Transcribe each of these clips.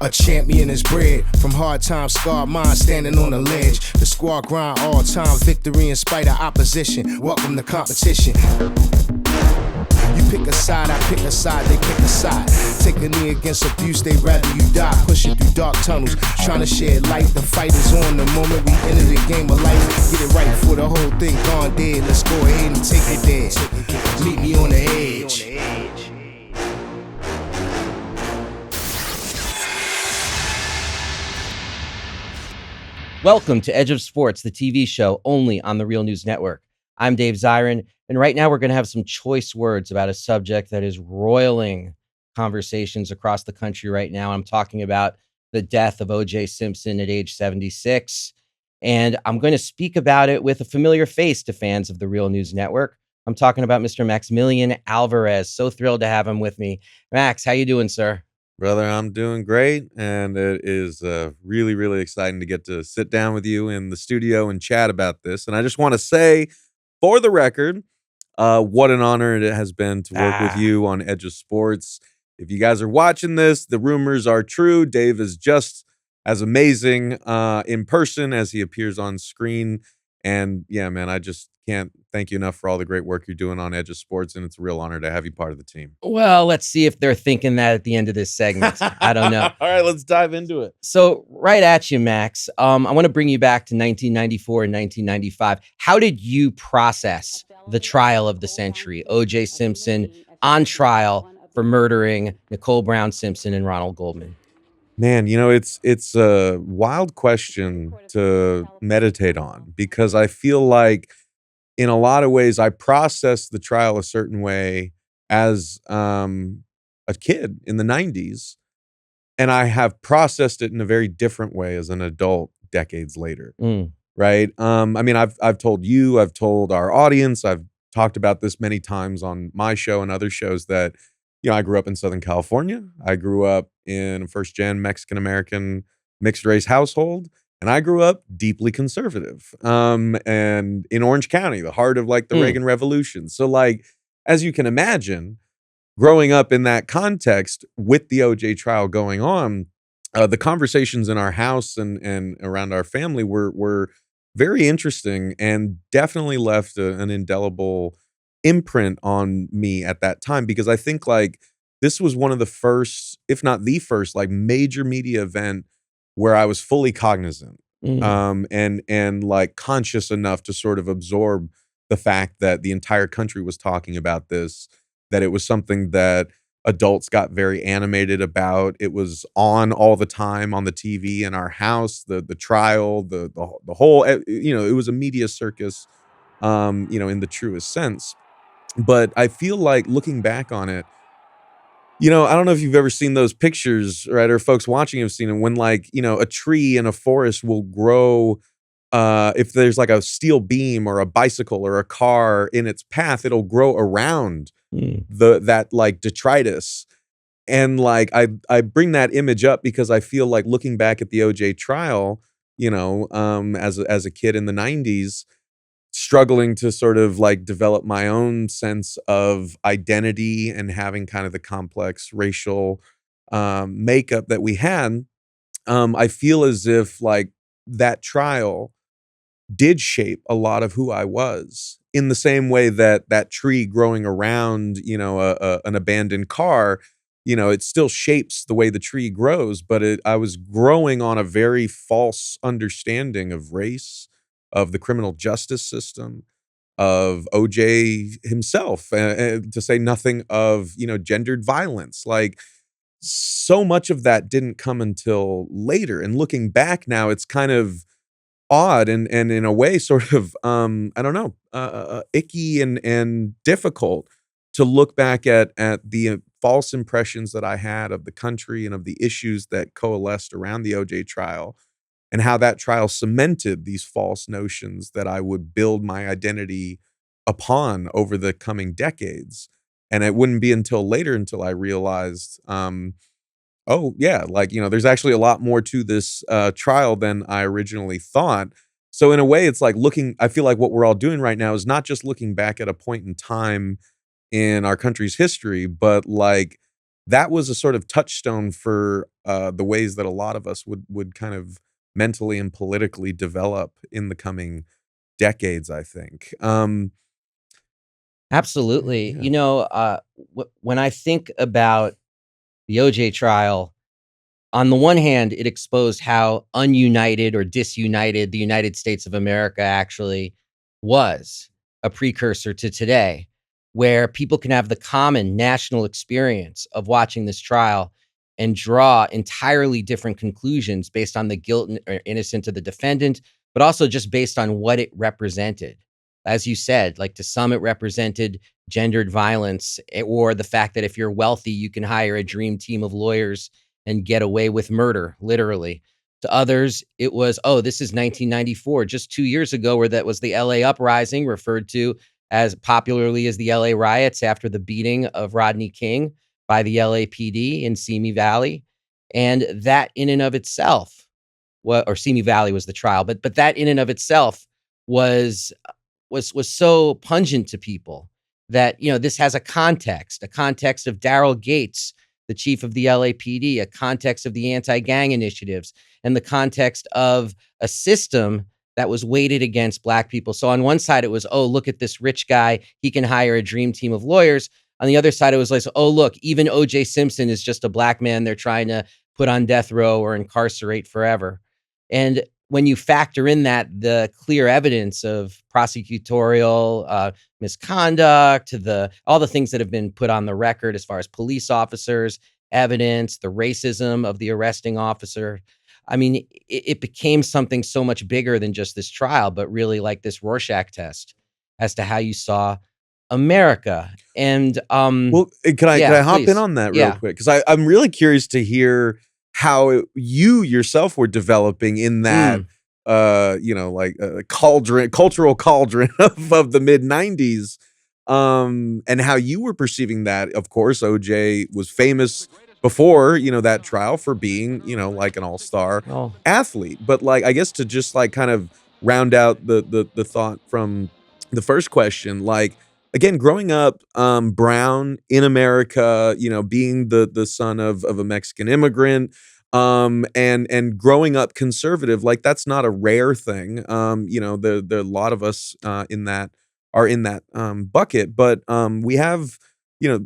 A champion is bred from hard times, scarred mind standing on the ledge. The squad grind all time, victory in spite of opposition. Welcome to competition. You pick a side, I pick a side, they pick a side. Take a knee against abuse, they rather you die. Pushing through dark tunnels, trying to shed light. The fight is on the moment we enter the game of life. Get it right before the whole thing gone dead. Let's go ahead and take it there. Meet me on the edge. Welcome to Edge of Sports, the TV show only on the Real News Network. I'm Dave Zirin, and right now we're going to have some choice words about a subject that is roiling conversations across the country right now. I'm talking about the death of OJ Simpson at age 76, and I'm going to speak about it with a familiar face to fans of the Real News Network. I'm talking about Mr. Maximillian Alvarez. So thrilled to have him with me. Max, how you doing, sir? Brother, I'm doing great, and it is really, really exciting to get to sit down with you in the studio and chat about this. And I just want to say, for the record, what an honor it has been to work with you on Edge of Sports. If you guys are watching this, the rumors are true. Dave is just as amazing in person as he appears on screen. And yeah, man, I just can't thank you enough for all the great work you're doing on Edge of Sports, and it's a real honor to have you part of the team. Well, let's see if they're thinking that at the end of this segment. I don't know. All right, let's dive into it. So right at you, Max. I want to bring you back to 1994 and 1995. How did you process the trial of the century? OJ Simpson on trial for murdering Nicole Brown Simpson and Ronald Goldman. Man, you know, it's a wild question to meditate on, because I feel like in a lot of ways I processed the trial a certain way as a kid in the 90s, and I have processed it in a very different way as an adult decades later. Right? I mean, I've told you, I've told our audience, I've talked about this many times on my show and other shows that, you know, I grew up in Southern California. I grew up in a first-gen Mexican-American mixed-race household, and I grew up deeply conservative and in Orange County, the heart of, like, the Reagan Revolution. So, like, as you can imagine, growing up in that context with the OJ trial going on, the conversations in our house and around our family were very interesting and definitely left an indelible imprint on me at that time, because I think, like, this was one of the first, if not the first, like, major media event where I was fully cognizant and like conscious enough to sort of absorb the fact that the entire country was talking about this, that it was something that adults got very animated about. It was on all the time on the TV in our house, the trial, the whole, you know, it was a media circus, you know, in the truest sense. But I feel like looking back on it, you know, I don't know if you've ever seen those pictures, right? Or folks watching have seen them, when, like, you know, a tree in a forest will grow. If there's like a steel beam or a bicycle or a car in its path, it'll grow around that like detritus. And like, I bring that image up because I feel like looking back at the OJ trial, you know, as a kid in the 90s, struggling to sort of like develop my own sense of identity and having kind of the complex racial makeup that we had, I feel as if like that trial did shape a lot of who I was, in the same way that that tree growing around, you know, an abandoned car, you know, it still shapes the way the tree grows, but I was growing on a very false understanding of race, of the criminal justice system, of OJ himself, to say nothing of, you know, gendered violence. Like, so much of that didn't come until later. And looking back now, it's kind of odd and in a way sort of, I don't know, icky and difficult to look back at the false impressions that I had of the country and of the issues that coalesced around the OJ trial, and how that trial cemented these false notions that I would build my identity upon over the coming decades. And it wouldn't be until later until I realized, oh yeah, like, you know, there's actually a lot more to this trial than I originally thought. So in a way, it's like I feel like what we're all doing right now is not just looking back at a point in time in our country's history, but like that was a sort of touchstone for the ways that a lot of us would kind of mentally and politically develop in the coming decades, I think. Absolutely. Yeah. When I think about the OJ trial, on the one hand, it exposed how ununited or disunited the United States of America actually was, a precursor to today, where people can have the common national experience of watching this trial and draw entirely different conclusions based on the guilt or innocence of the defendant, but also just based on what it represented. As you said, like to some, it represented gendered violence, or the fact that if you're wealthy, you can hire a dream team of lawyers and get away with murder, literally. To others, it was, oh, this is 1994, just 2 years ago, where that was the LA uprising, referred to as popularly as the LA riots after the beating of Rodney King by the LAPD in Simi Valley. And that in and of itself, or Simi Valley was the trial, but that in and of itself was was so pungent to people that, this has a context of Daryl Gates, the chief of the LAPD, a context of the anti-gang initiatives, and the context of a system that was weighted against Black people. So on one side, it was, oh, look at this rich guy. He can hire a dream team of lawyers. On the other side, it was like, oh, look, even OJ Simpson is just a Black man they're trying to put on death row or incarcerate forever. And when you factor in that the clear evidence of prosecutorial misconduct, all the things that have been put on the record as far as police officers, evidence, the racism of the arresting officer, I mean, it became something so much bigger than just this trial, but really like this Rorschach test as to how you saw America. And Well, can I yeah, hop in please. on that real Yeah. quick? Because I'm really curious to hear how you yourself were developing in that, like cultural cauldron of the mid '90s, and how you were perceiving that. Of course, OJ was famous before that trial for being like an all-star Oh, athlete, but like I guess to just like kind of round out the thought from the first question, like again, growing up brown in America, being the son of a Mexican immigrant, and growing up conservative, like that's not a rare thing. There are a lot of us in that bucket, but we have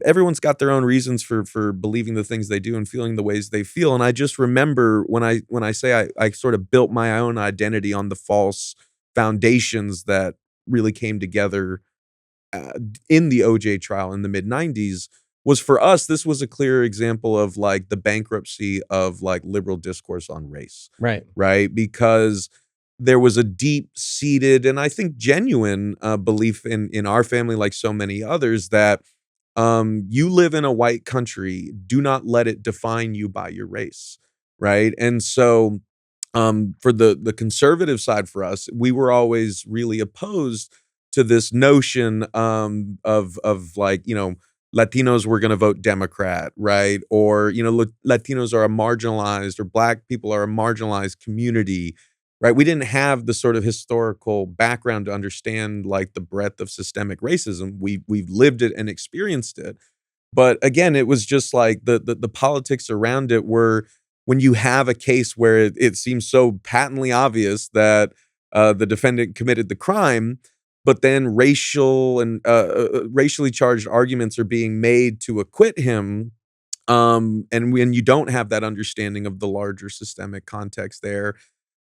everyone's got their own reasons for believing the things they do and feeling the ways they feel. And I just remember when I say I sort of built my own identity on the false foundations that really came together in the OJ trial in the mid '90s. Was for us, this was a clear example of like the bankruptcy of like liberal discourse on race, right. right? Because there was a deep seated and I think genuine belief in our family, like so many others, that you live in a white country, do not let it define you by your race, right? And so for the conservative side for us, we were always really opposed to this notion of like, Latinos were going to vote Democrat, right? Or, Latinos are a marginalized, or Black people are a marginalized community, right? We didn't have the sort of historical background to understand like the breadth of systemic racism. We've lived it and experienced it. But again, it was just like the politics around it were, when you have a case where it seems so patently obvious that the defendant committed the crime, but then racially charged arguments are being made to acquit him. And when you don't have that understanding of the larger systemic context there,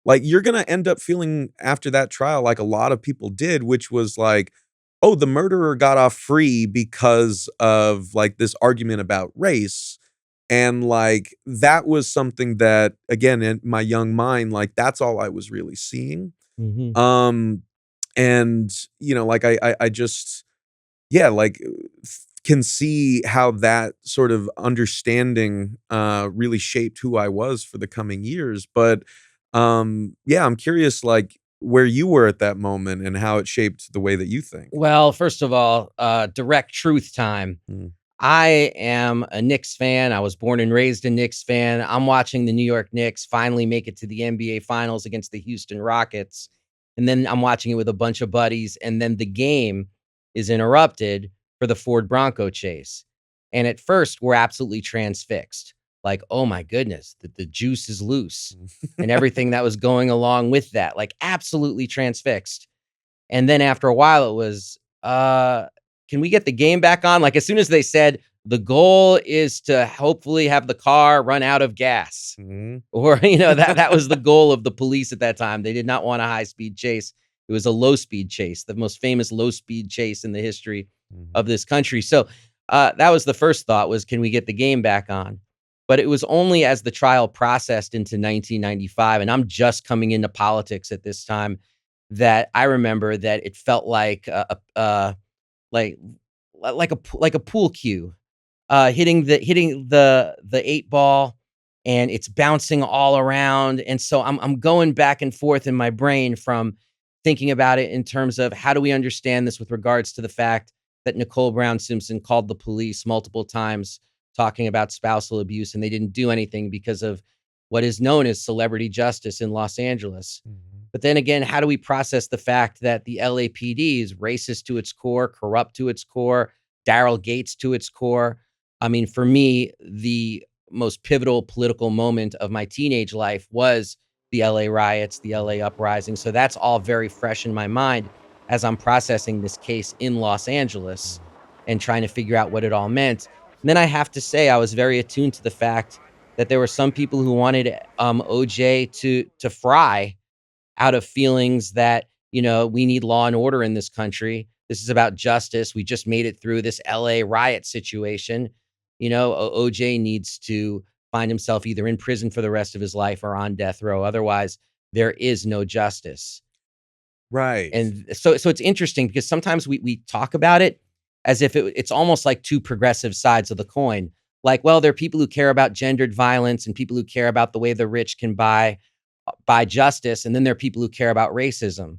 like you're going to end up feeling after that trial like a lot of people did, which was like, oh, the murderer got off free because of like this argument about race. And like that was something that, again, in my young mind, like that's all I was really seeing. Hmm. Um, and like I just, yeah, like can see how that sort of understanding really shaped who I was for the coming years. But yeah, I'm curious like where you were at that moment and how it shaped the way that you think. Well, first of all, direct truth time. Mm. I am a Knicks fan. I was born and raised a Knicks fan. I'm watching the New York Knicks finally make it to the NBA Finals against the Houston Rockets. And then I'm watching it with a bunch of buddies. And then the game is interrupted for the Ford Bronco chase. And at first, we're absolutely transfixed. Like, oh my goodness, the juice is loose and everything that was going along with that, like absolutely transfixed. And then after a while, it was, can we get the game back on? Like, as soon as they said, the goal is to hopefully have the car run out of gas, or, that was the goal of the police at that time. They did not want a high-speed chase. It was a low-speed chase, the most famous low-speed chase in the history of this country. So that was the first thought, was, can we get the game back on? But it was only as the trial processed into 1995, and I'm just coming into politics at this time, that I remember that it felt like like a pool cue, hitting the 8 ball, and it's bouncing all around. And so I'm going back and forth in my brain from thinking about it in terms of, how do we understand this with regards to the fact that Nicole Brown Simpson called the police multiple times talking about spousal abuse, and they didn't do anything because of what is known as celebrity justice in Los Angeles. But then again, how do we process the fact that the LAPD is racist to its core, corrupt to its core, Daryl Gates to its core? I mean, for me, the most pivotal political moment of my teenage life was the LA riots, the LA uprising. So that's all very fresh in my mind as I'm processing this case in Los Angeles and trying to figure out what it all meant. And then I have to say, I was very attuned to the fact that there were some people who wanted OJ to fry out of feelings that, we need law and order in this country. This is about justice. We just made it through this LA riot situation. OJ needs to find himself either in prison for the rest of his life or on death row. Otherwise, there is no justice. Right. And so it's interesting, because sometimes we talk about it as if it's almost like two progressive sides of the coin. Like, well, there are people who care about gendered violence and people who care about the way the rich can buy justice. And then there are people who care about racism,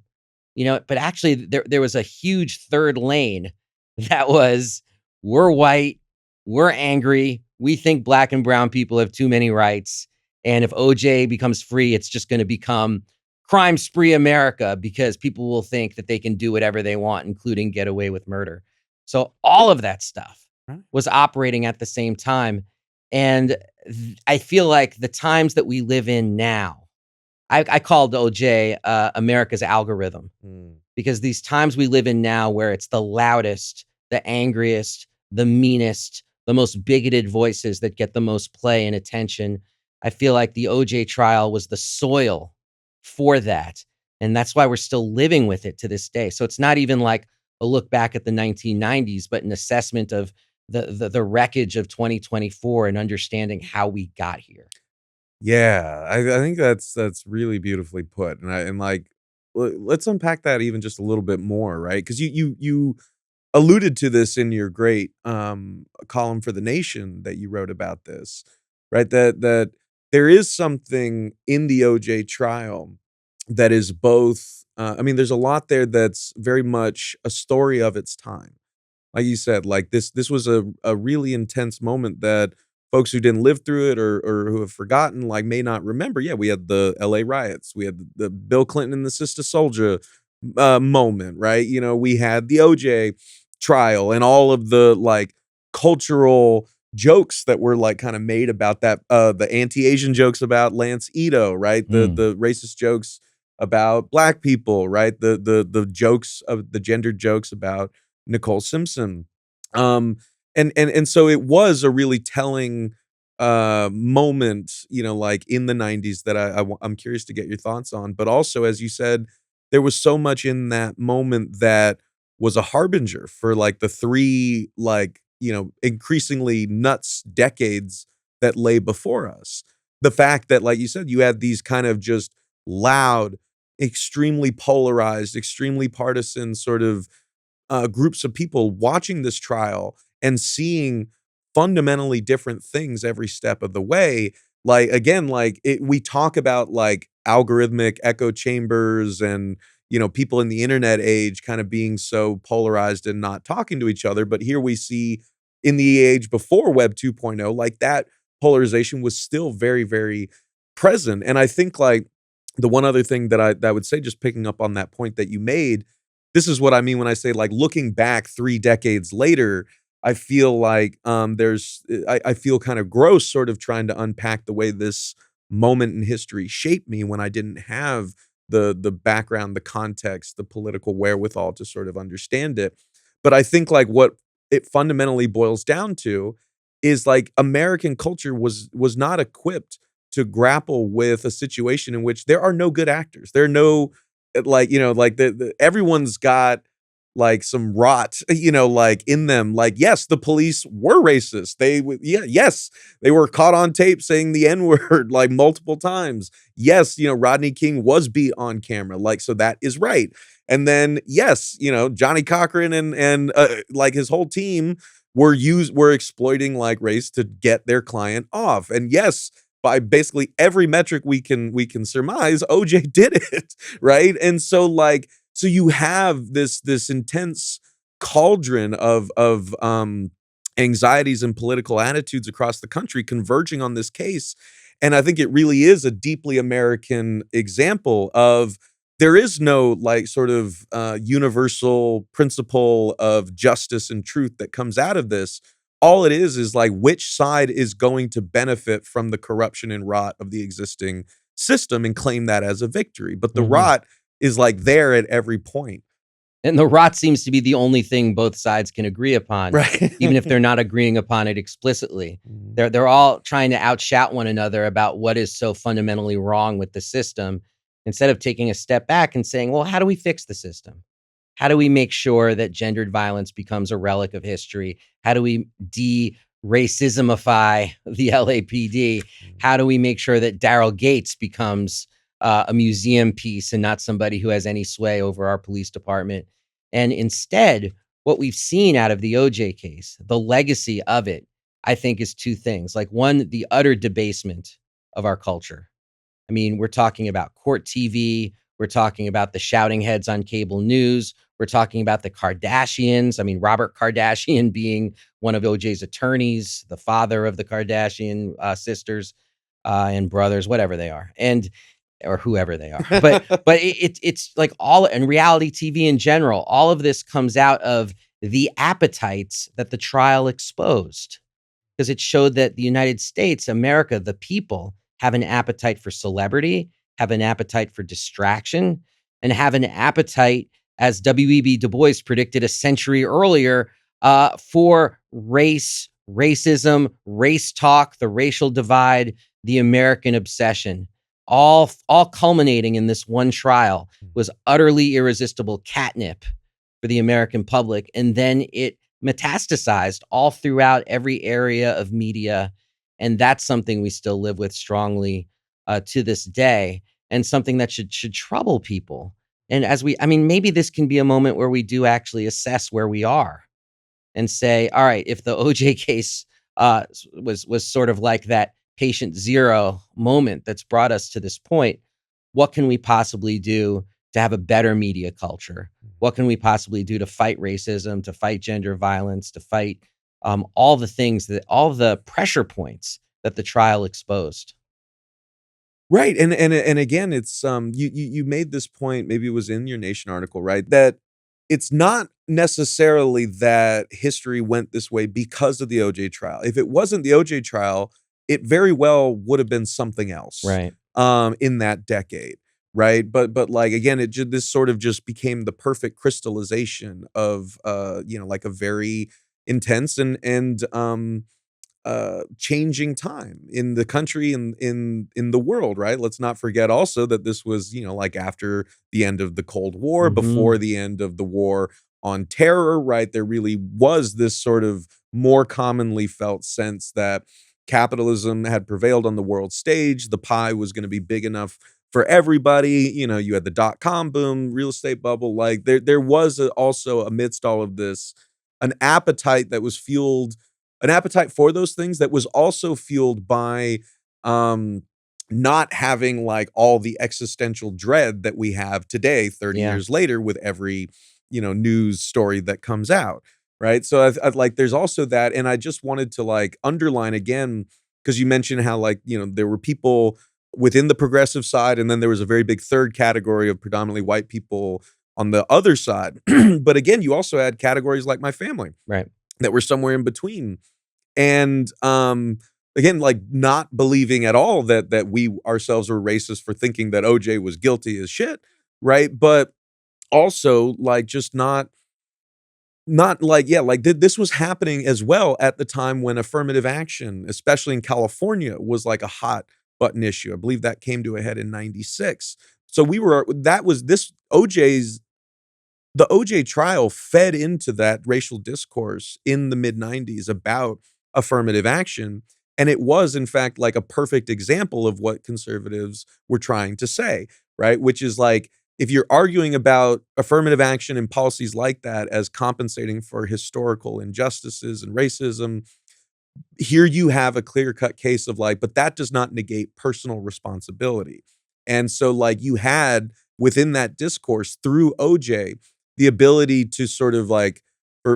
but actually there was a huge third lane that was, we're white, we're angry, we think black and brown people have too many rights. And if OJ becomes free, it's just going to become crime spree America, because people will think that they can do whatever they want, including get away with murder. So all of that stuff was operating at the same time. And I feel like the times that we live in now, I called OJ America's algorithm, because these times we live in now, where it's the loudest, the angriest, the meanest, the most bigoted voices that get the most play and attention. I feel like the OJ trial was the soil for that. And that's why we're still living with it to this day. So it's not even like a look back at the 1990s, but an assessment of the wreckage of 2024 and understanding how we got here. Yeah, I think that's really beautifully put, and let's unpack that even just a little bit more, right? Because you alluded to this in your great column for The Nation that you wrote about this, right? That there is something in the OJ trial that is both. I mean, there's a lot there that's very much a story of its time. Like you said, like this was a really intense moment that folks who didn't live through it or who have forgotten, like, may not remember. Yeah, we had the LA riots. We had the Bill Clinton and the Sister Soldier moment, right? We had the OJ trial and all of the like cultural jokes that were like kind of made about that, the anti-Asian jokes about Lance Ito, right? The racist jokes about black people, right? The jokes of the gendered jokes about Nicole Simpson. And so it was a really telling moment, like in the 90s that I'm curious to get your thoughts on. But also, as you said, there was so much in that moment that was a harbinger for like the three, like, increasingly nuts decades that lay before us. The fact that, like you said, you had these kind of just loud, extremely polarized, extremely partisan sort of groups of people watching this trial and seeing fundamentally different things every step of the way. Like, again, like we talk about like algorithmic echo chambers and, people in the internet age kind of being so polarized and not talking to each other. But here we see in the age before Web 2.0, like that polarization was still very, very present. And I think like the one other thing that I would say, just picking up on that point that you made, this is what I mean when I say like looking back 3 decades later, I feel like I feel kind of gross sort of trying to unpack the way this moment in history shaped me when I didn't have the background, the context, the political wherewithal to sort of understand it. But I think like what it fundamentally boils down to is like American culture was not equipped to grapple with a situation in which there are no good actors. There are no like, like everyone's got like some rot, like in them. Like, yes, the police were racist. Yes, they were caught on tape saying the N-word like multiple times. Yes, Rodney King was beat on camera. Like, so that is right. And then, yes, Johnny Cochran and like his whole team were exploiting like race to get their client off. And yes, by basically every metric we can surmise, OJ did it, right? And so like, so you have this intense cauldron of anxieties and political attitudes across the country converging on this case. And I think it really is a deeply American example of there is no like sort of universal principle of justice and truth that comes out of this. All it is like which side is going to benefit from the corruption and rot of the existing system and claim that as a victory. But the rot is like there at every point. And the rot seems to be the only thing both sides can agree upon, right? Even if they're not agreeing upon it explicitly. They're all trying to outshout one another about what is so fundamentally wrong with the system, instead of taking a step back and saying, well, how do we fix the system? How do we make sure that gendered violence becomes a relic of history? How do we de-racismify the LAPD? How do we make sure that Daryl Gates becomes a museum piece and not somebody who has any sway over our police department? And instead, what we've seen out of the OJ case, the legacy of it, I think is two things. Like one, the utter debasement of our culture. I mean, we're talking about court TV. We're talking about the shouting heads on cable news. We're talking about the Kardashians. I mean, Robert Kardashian being one of OJ's attorneys, the father of the Kardashian sisters and brothers, whatever they are, or whoever they are. But it's like all in reality TV in general. All of this comes out of the appetites that the trial exposed, because it showed that the United States, America, the people have an appetite for celebrity, have an appetite for distraction, and have an appetite, as W.E.B. Du Bois predicted a century earlier, for racism, race talk, the racial divide, the American obsession, all culminating in this one trial was utterly irresistible catnip for the American public. And then it metastasized all throughout every area of media. And that's something we still live with strongly to this day, and something that should trouble people. And maybe this can be a moment where we do actually assess where we are and say, all right, if the OJ case was sort of like that patient zero moment that's brought us to this point, what can we possibly do to have a better media culture? What can we possibly do to fight racism, to fight gender violence, to fight all the pressure points that the trial exposed? Right. And again, it's you made this point, maybe it was in your Nation article, right? That it's not necessarily that history went this way because of the OJ trial. If it wasn't the OJ trial, it very well would have been something else. Right. In that decade. Right. But like, again, this sort of just became the perfect crystallization of like a very intense and changing time in the country and in the world, right? Let's not forget also that this was, like after the end of the Cold War, before the end of the war on terror, right? There really was this sort of more commonly felt sense that capitalism had prevailed on the world stage. The pie was going to be big enough for everybody. You had the dot-com boom, real estate bubble. Like there was also amidst all of this, an appetite that was fueled, an appetite for those things that was also fueled by not having like all the existential dread that we have today, 30 years later, with every, news story that comes out. Right. So I like there's also that. And I just wanted to like underline again, because you mentioned how like, there were people within the progressive side, and then there was a very big third category of predominantly white people on the other side. But again, you also had categories like my family. Right. that were somewhere in between. And again, like not believing at all that we ourselves were racist for thinking that OJ was guilty as shit, right? But also like just not like, yeah, like this was happening as well at the time when affirmative action, especially in California, was like a hot button issue. I believe that came to a head in 96. So the OJ trial fed into that racial discourse in the mid 90s about affirmative action. And it was, in fact, like a perfect example of what conservatives were trying to say, right? Which is like, if you're arguing about affirmative action and policies like that as compensating for historical injustices and racism, here you have a clear-cut case of like, but that does not negate personal responsibility. And so like you had within that discourse through OJ, the ability to sort of like,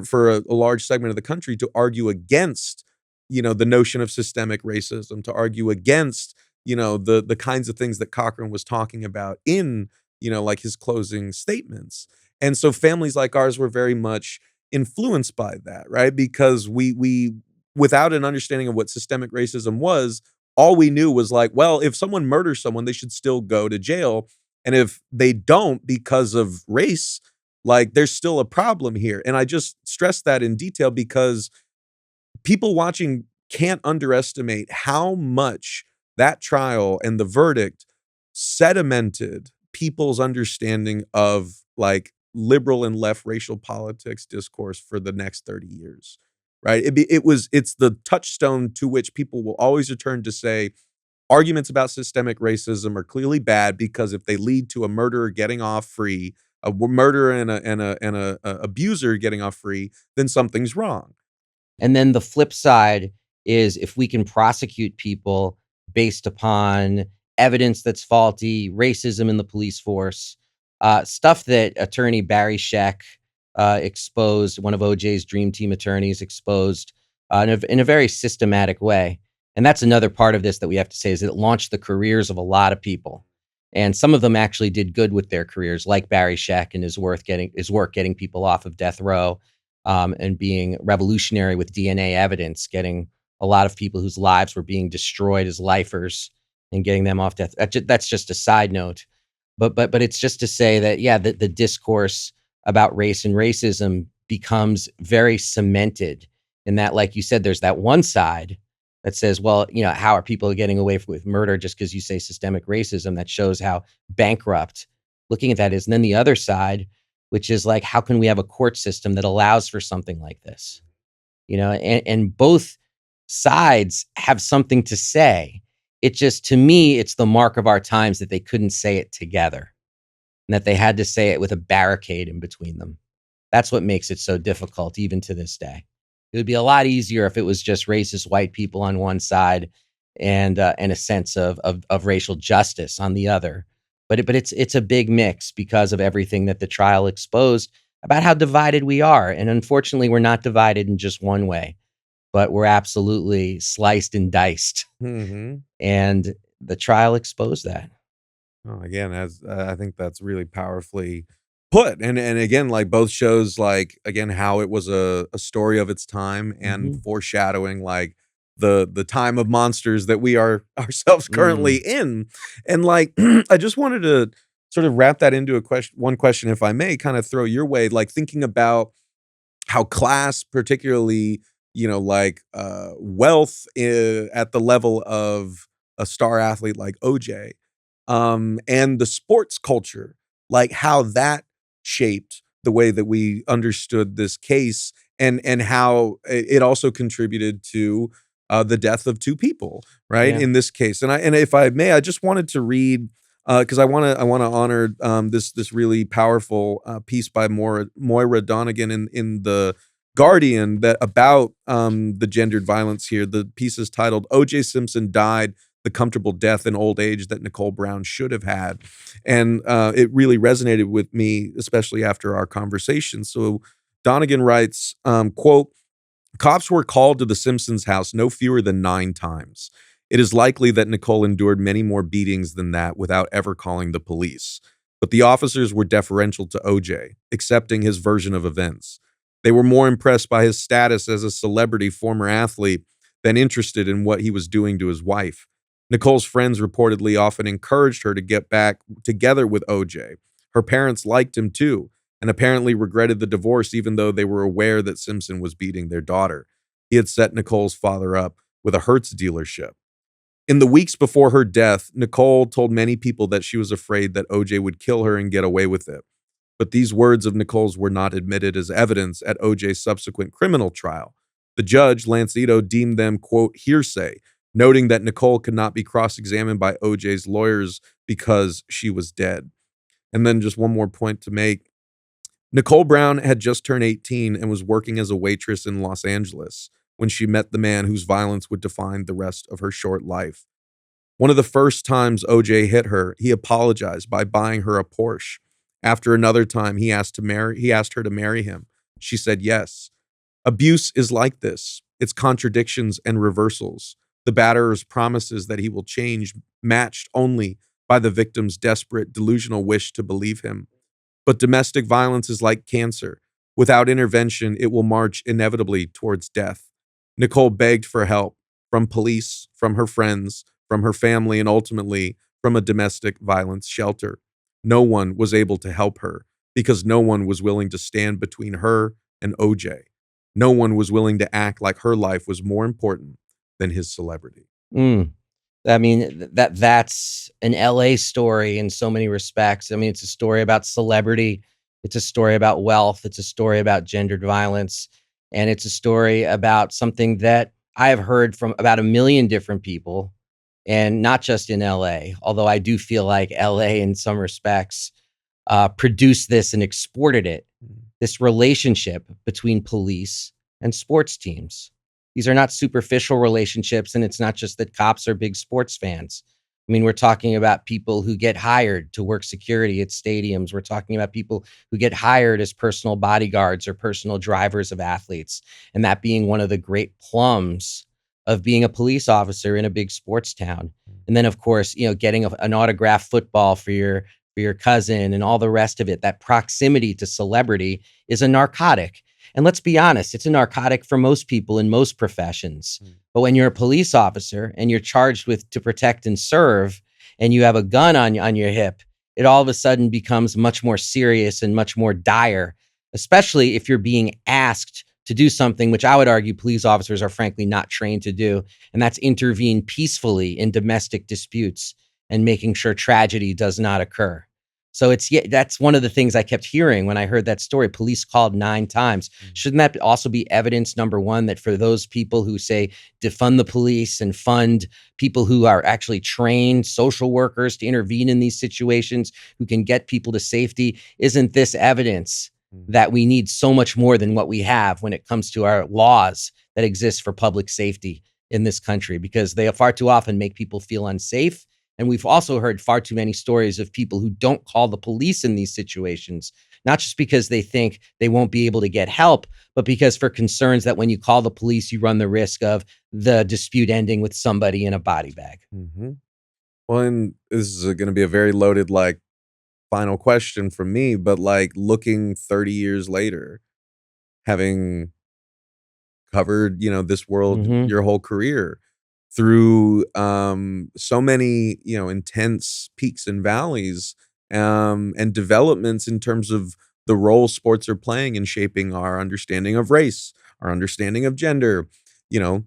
for a large segment of the country to argue against, the notion of systemic racism, to argue against, the kinds of things that Cochran was talking about in, like his closing statements. And so families like ours were very much influenced by that, right? Because we without an understanding of what systemic racism was, all we knew was like, well, if someone murders someone, they should still go to jail. And if they don't because of race, like there's still a problem here. And I just stress that in detail because people watching can't underestimate how much that trial and the verdict sedimented people's understanding of like liberal and left racial politics discourse for the next 30 years. Right. It's the touchstone to which people will always return to say arguments about systemic racism are clearly bad because if they lead to a murderer getting off free, a murderer and a abuser getting off free, then something's wrong. And then the flip side is if we can prosecute people based upon evidence that's faulty, racism in the police force, stuff that attorney Barry Scheck exposed, one of OJ's dream team attorneys exposed in a very systematic way. And that's another part of this that we have to say is that it launched the careers of a lot of people. And some of them actually did good with their careers, like Barry Scheck and his work getting people off of death row and being revolutionary with DNA evidence, getting a lot of people whose lives were being destroyed as lifers and getting them off death. That's just a side note. But it's just to say that, yeah, the discourse about race and racism becomes very cemented in that, like you said, there's that one side that says, well, how are people getting away with murder just because you say systemic racism? That shows how bankrupt looking at that is. And then the other side, which is like, how can we have a court system that allows for something like this? And both sides have something to say. It just, to me, it's the mark of our times that they couldn't say it together and that they had to say it with a barricade in between them. That's what makes it so difficult, even to this day. It would be a lot easier if it was just racist white people on one side and a sense of racial justice on the other. But it's a big mix because of everything that the trial exposed about how divided we are. And unfortunately, we're not divided in just one way, but we're absolutely sliced and diced. Mm-hmm. And the trial exposed that. Oh, again, as I think that's really powerfully put. And again, like both shows, like, again, how it was a story of its time and foreshadowing like the time of monsters that we are ourselves currently in. And like, I just wanted to sort of wrap that into one question, if I may, kind of throw your way, like thinking about how class, particularly, wealth at the level of a star athlete like OJ, and the sports culture, like how that shaped the way that we understood this case and how it also contributed to the death of two people, right? Yeah. In this case. And if I may, I just wanted to read because I want to honor this really powerful piece by Moira Donegan in the Guardian that about the gendered violence here. The piece is titled "OJ Simpson Died the Comfortable Death in Old Age That Nicole Brown Should Have Had," and it really resonated with me, especially after our conversation. So Donegan writes, quote, "Cops were called to the Simpsons' house no fewer than 9 times. It is likely that Nicole endured many more beatings than that without ever calling the police. But the officers were deferential to OJ, accepting his version of events. They were more impressed by his status as a celebrity former athlete than interested in what he was doing to his wife. Nicole's friends reportedly often encouraged her to get back together with OJ. Her parents liked him too, and apparently regretted the divorce even though they were aware that Simpson was beating their daughter. He had set Nicole's father up with a Hertz dealership. In the weeks before her death, Nicole told many people that she was afraid that OJ would kill her and get away with it. But these words of Nicole's were not admitted as evidence at OJ's subsequent criminal trial. The judge, Lance Ito, deemed them, quote, hearsay, noting that Nicole could not be cross-examined by OJ's lawyers because she was dead. And then just one more point to make. Nicole Brown had just turned 18 and was working as a waitress in Los Angeles when she met the man whose violence would define the rest of her short life. One of the first times OJ hit her, he apologized by buying her a Porsche. After another time, he asked her to marry him. She said yes. Abuse is like this. It's contradictions and reversals. The batterer's promises that he will change, matched only by the victim's desperate, delusional wish to believe him. But domestic violence is like cancer. Without intervention, it will march inevitably towards death. Nicole begged for help from police, from her friends, from her family, and ultimately from a domestic violence shelter. No one was able to help her because no one was willing to stand between her and OJ. No one was willing to act like her life was more important than his celebrity. I mean, that's an LA story in so many respects. I mean, it's a story about celebrity. It's a story about wealth. It's a story about gendered violence. And it's a story about something that I have heard from about 1 million different people, and not just in LA, although I do feel like LA in some respects produced this and exported it, this relationship between police and sports teams. These are not superficial relationships, and it's not just that cops are big sports fans. I mean, we're talking about people who get hired to work security at stadiums. We're talking about people who get hired as personal bodyguards or personal drivers of athletes, and that being one of the great plums of being a police officer in a big sports town. And then, of course, getting an autographed football for your cousin and all the rest of it. That proximity to celebrity is a narcotic. And let's be honest, it's a narcotic for most people in most professions. But when you're a police officer and you're charged to protect and serve, and you have a gun on your hip, it all of a sudden becomes much more serious and much more dire, especially if you're being asked to do something which I would argue police officers are frankly not trained to do, and that's intervene peacefully in domestic disputes and making sure tragedy does not occur. So that's one of the things I kept hearing when I heard that story. Police called 9 times. Shouldn't that also be evidence, number one, that for those people who say defund the police and fund people who are actually trained social workers to intervene in these situations, who can get people to safety, isn't this evidence that we need so much more than what we have when it comes to our laws that exist for public safety in this country? Because they far too often make people feel unsafe. And we've also heard far too many stories of people who don't call the police in these situations, not just because they think they won't be able to get help, but because for concerns that when you call the police, you run the risk of the dispute ending with somebody in a body bag. Well, and this is going to be a very loaded, final question from me, but looking 30 years later, having covered, this world your whole career through so many, intense peaks and valleys and developments in terms of the role sports are playing in shaping our understanding of race, our understanding of gender.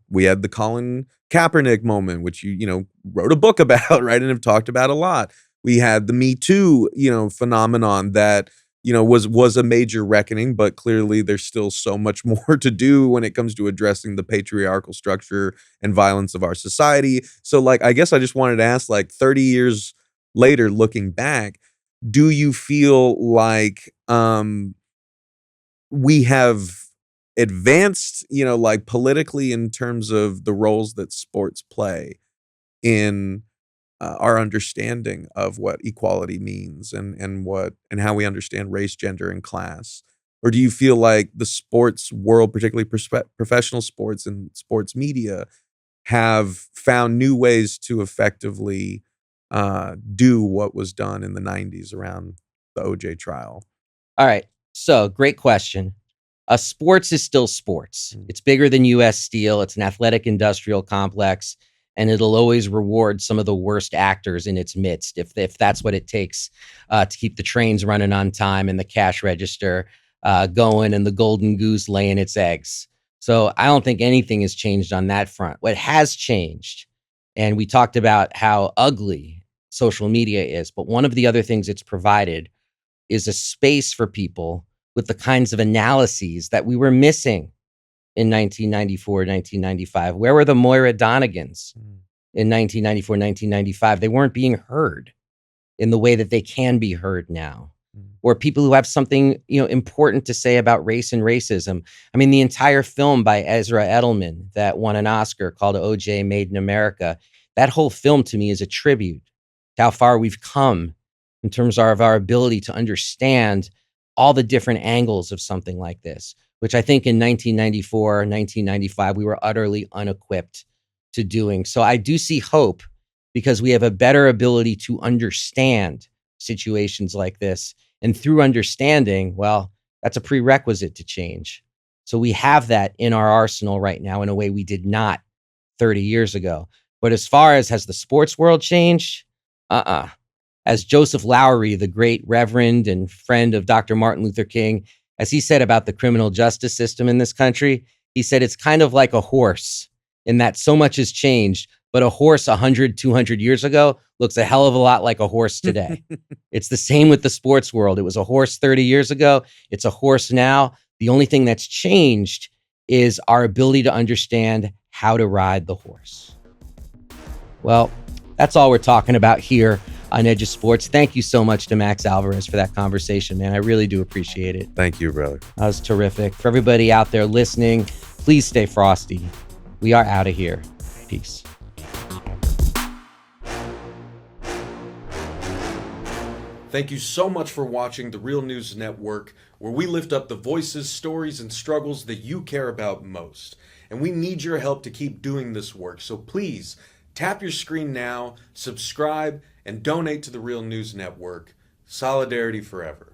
We had the Colin Kaepernick moment, which you wrote a book about, right, and have talked about a lot. We had the Me Too, phenomenon that, was a major reckoning, but clearly there's still so much more to do when it comes to addressing the patriarchal structure and violence of our society. So, I guess I just wanted to ask, 30 years later, looking back, do you feel like we have advanced, politically in terms of the roles that sports play in our understanding of what equality means and how we understand race, gender, and class? Or do you feel like the sports world, particularly professional sports and sports media, have found new ways to effectively do what was done in the 90s around the OJ trial? All right. So great question. Sports is still sports. It's bigger than U.S. Steel. It's an athletic industrial complex, and it'll always reward some of the worst actors in its midst if that's what it takes to keep the trains running on time and the cash register going and the golden goose laying its eggs. So I don't think anything has changed on that front. What has changed, and we talked about how ugly social media is, but one of the other things it's provided is a space for people with the kinds of analyses that we were missing in 1994, 1995. Where were the Moira Donegans in 1994, 1995? They weren't being heard in the way that they can be heard now. Or people who have something, important to say about race and racism. I mean, the entire film by Ezra Edelman that won an Oscar called OJ Made in America, that whole film to me is a tribute to how far we've come in terms of our ability to understand all the different angles of something like this, which I think in 1994, 1995, we were utterly unequipped to doing. So I do see hope because we have a better ability to understand situations like this. And through understanding, well, that's a prerequisite to change. So we have that in our arsenal right now in a way we did not 30 years ago. But as far as has the sports world changed? As Joseph Lowery, the great reverend and friend of Dr. Martin Luther King, as he said about the criminal justice system in this country, he said it's kind of like a horse in that so much has changed, but a horse 100, 200 years ago looks a hell of a lot like a horse today. It's the same with the sports world. It was a horse 30 years ago. It's a horse now. The only thing that's changed is our ability to understand how to ride the horse. Well, that's all we're talking about here on Edge of Sports. Thank you so much to Max Alvarez for that conversation, man. I really do appreciate it. Thank you, brother. That was terrific. For everybody out there listening, please stay frosty. We are out of here. Peace. Thank you so much for watching The Real News Network, where we lift up the voices, stories, and struggles that you care about most. And we need your help to keep doing this work. So please tap your screen now, subscribe, and donate to The Real News Network. Solidarity forever.